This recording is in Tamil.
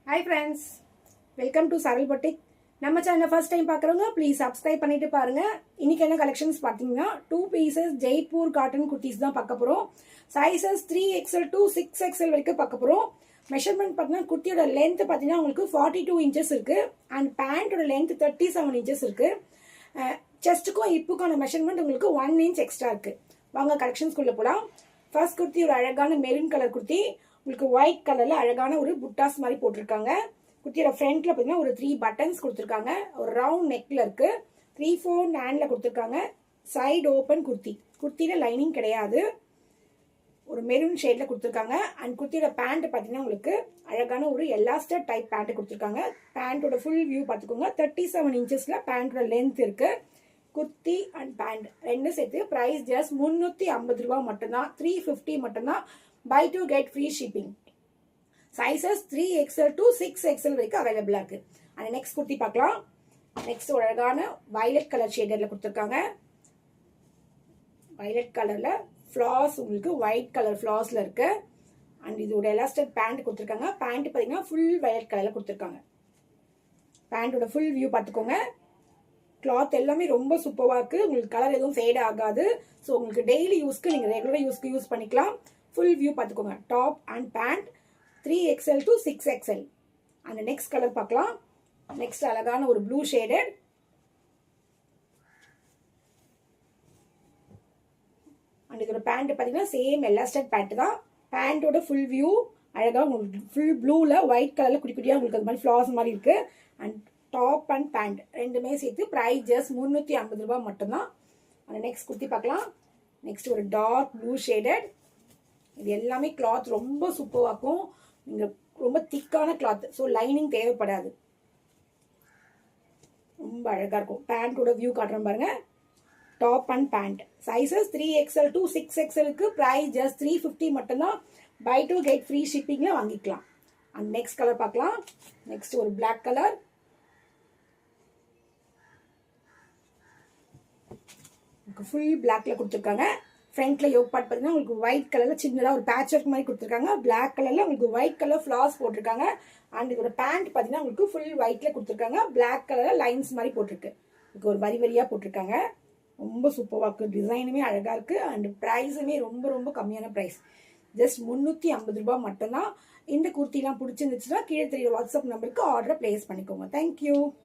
Hi friends, welcome to Saril Boutique. நம்ம சேனலை ஃபர்ஸ்ட் டைம் பார்க்குறவங்க ப்ளீஸ் சப்ஸ்கிரைப் பண்ணிட்டு பாருங்க. இன்னைக்கு என்ன கலெக்ஷன்ஸ் பார்த்தீங்கன்னா 2 பீசஸ் ஜெய்ப்பூர் காட்டன் குர்த்திஸ் தான் பார்க்க போகிறோம். சைஸஸ் 3XL to 6XL வரைக்கும் பார்க்க போகிறோம். மெஷர்மெண்ட் பார்த்தீங்கன்னா குர்த்தியோட லென்த் பார்த்தீங்கன்னா உங்களுக்கு 42 இன்ச்சஸ் இருக்கு அண்ட் பேண்டோட லென்த் 37 இன்ச்சஸ் இருக்கு. செஸ்ட்டுக்கும் இப்புக்கான மெஷர்மெண்ட் உங்களுக்கு 1 இன்ச் எக்ஸ்ட்ரா இருக்கு. வாங்க கலெக்ஷன்ஸ்குள்ளே போகலாம். ஃபர்ஸ்ட் குர்த்தி ஒரு அழகான மெரூன் கலர் குர்த்தி, உங்களுக்கு ஒயிட் கலர்ல அழகான ஒரு புட்டாஸ் மாதிரி போட்டிருக்காங்க. குர்த்தியோட ஃப்ரண்ட்ல பார்த்தீங்கன்னா ஒரு 3 பட்டன்ஸ் கொடுத்துருக்காங்க. ஒரு ரவுண்ட் நெக்ல இருக்கு. 3/4 ஹேண்ட்ல கொடுத்துருக்காங்க. Side open kurti. குர்த்தியில லைனிங் கிடையாது. ஒரு மெரூன் ஷேட்ல கொடுத்துருக்காங்க. அண்ட் குர்த்தியோட பேண்ட் பார்த்தீங்கன்னா உங்களுக்கு அழகான ஒரு எலாஸ்டர் டைப் பேண்ட் கொடுத்துருக்காங்க. பேண்டோட ஃபுல் வியூ பார்த்துக்கோங்க. 37 இன்ச்சஸ்ல பேண்டோட லென்த் இருக்கு. குர்த்தி அண்ட் பேண்ட் ரெண்டு சேர்த்து ப்ரைஸ் ஜஸ்ட் 350 ரூபா மட்டும்தான். 350 மட்டும்தான். Buy two get free shipping. Sizes 3XL to 6XL வரைக்கும் அவைலபிளா இருக்கு. அந்த நெக்ஸ்ட் குர்த்தி பார்க்கலாம். நெக்ஸ்ட் ஒரு அழகான வயலட் கலர் ஷேடர்ல கொடுத்துருக்காங்க. வயலட் கலர்ல ஃபிளார்ஸ் உங்களுக்கு ஒயிட் கலர் ஃபிளார்ஸ்ல இருக்கு. அண்ட் இதோட எலாஸ்டிக் பேண்ட் கொடுத்துருக்காங்க. பேண்ட் பார்த்தீங்கன்னா ஃபுல் வயலட் கலர்ல கொடுத்துருக்காங்க. பேண்டோட ஃபுல் வியூ பார்த்துக்கோங்க. கிளாத் எல்லாமே ரொம்ப சூப்பராக இருக்கு. உங்களுக்கு கலர் எதுவும் ஃபேட் ஆகாது. ஸோ உங்களுக்கு டெய்லி யூஸ்க்கு நீங்கள் ரெகுலராக யூஸ்க்கு யூஸ் பண்ணிக்கலாம். ஃபுல் வியூ பார்த்துக்கோங்க. Top and pant 3XL to 6XL. அந்த நெக்ஸ்ட் கலர் பார்க்கலாம். நெக்ஸ்ட் அழகான ஒரு ப்ளூ ஷேடட். அண்ட் இதோட பேண்ட் பார்த்தீங்கன்னா சேம் எலாஸ்டிக் பேண்ட் தான். பேண்டோட ஃபுல் வியூ அழகாக உங்களுக்கு ஃபுல் ப்ளூவில் ஒயிட் கலரில் குட்டி குட்டியாக உங்களுக்கு அது மாதிரி ஃப்ளார்ஸ் மாதிரி இருக்கு. அண்ட் டாப் அண்ட் பேண்ட் ரெண்டுமே சேர்த்து ப்ரைஸ் ஜஸ்ட் 350 ரூபா மட்டும்தான். அந்த நெக்ஸ்ட் குர்த்தி பார்க்கலாம். நெக்ஸ்ட் ஒரு டார்க் ப்ளூ ஷேடட். இது எல்லாமே கிளாத் ரொம்ப சூப்பராக இருக்கும். நீங்கள் ரொம்ப திக்கான கிளாத், ஸோ லைனிங் தேவைப்படாது. ரொம்ப அழகாக இருக்கும். பேண்டோட வியூ காட்டுறேன் பாருங்க. Top and pant sizes 3XL to 6XLக்கு ப்ரைஸ் ஜஸ்ட் 350 மட்டும்தான். பை டூ கெட் ஃப்ரீ ஷிப்பிங்கில் வாங்கிக்கலாம். அண்ட் நெக்ஸ்ட் கலர் பார்க்கலாம். நெக்ஸ்ட் ஒரு பிளாக் கலர். ஃபுல் பிளாக்ல கொடுத்துருக்காங்க. ஃப்ரண்ட்ல யோக் பார்ட் பார்த்தீங்கன்னா உங்களுக்கு ஒயிட் கலர்ல சின்னதாக ஒரு பேட்ச் ஒர்க் மாதிரி கொடுத்துருக்காங்க. பிளாக் கலர்ல உங்களுக்கு ஒயிட் கலர் ஃபிளார்ஸ் போட்டிருக்காங்க. அண்ட் இதோட பேண்ட் பார்த்தீங்கன்னா உங்களுக்கு ஃபுல் ஒயிட்ல கொடுத்துருக்காங்க. பிளாக் கலர்ல லைன்ஸ் மாதிரி போட்டிருக்கு. இதுக்கு ஒரு வரி வரியா போட்டிருக்காங்க. ரொம்ப சூப்பராக இருக்கு. டிசைனுமே அழகா இருக்கு. அண்ட் ப்ரைஸுமே ரொம்ப ரொம்ப கம்மியான ப்ரைஸ். ஜஸ்ட் 350 ரூபா மட்டும்தான். இந்த குர்த்திலாம் பிடிச்சிருந்துச்சுன்னா கீழே தெரியுற வாட்ஸ்அப் நம்பருக்கு ஆர்டரை பிளேஸ் பண்ணிக்கோங்க. தேங்க்யூ.